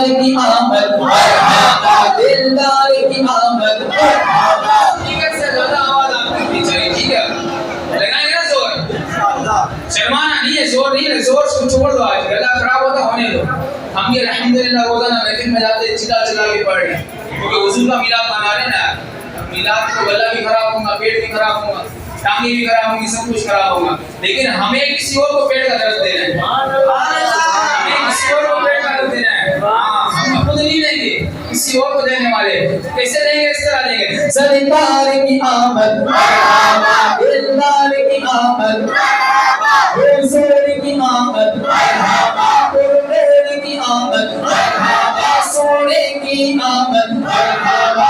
کی آمد مرحبا دلدار کی آمد مرحبا. ٹھیک ہے، اس سے زیادہ آواز آپ کرنی چاہیے. ٹھیک ہے، لگائیں گے نا زور. شرمانا نہیں ہے، زور نہیں ہے، زور چھوڑ دو. آج گلا خراب ہوتا ہونے دو. ہم بھی الحمدللہ روزانہ محفل میں جاتے چلا چلا کے پڑھ رہے ہیں کیونکہ حضور کا میلاد منا رہے ہیں نا. میلاد کو گلا بھی خراب ہوگا، پیٹ بھی خراب ہوگا، ٹانگیں بھی خراب ہوں گی، سب کچھ خراب ہوگا، لیکن ہمیں کسی اور کو پیٹ کا درد دینا ہے. ہمیں کسی اور کو پیٹ کا درد دینا ہے. ہم خود نہیں دیں گے، کسی اور کو دینے والے. کیسے دیں گے؟ اس طرح دیں گے. سرکار کی آمد مرحبا دلدار کی آمد مرحبا حضور کی آمد مرحبا پرمیر کی آمد مرحبا سونے کی آمد مرحبا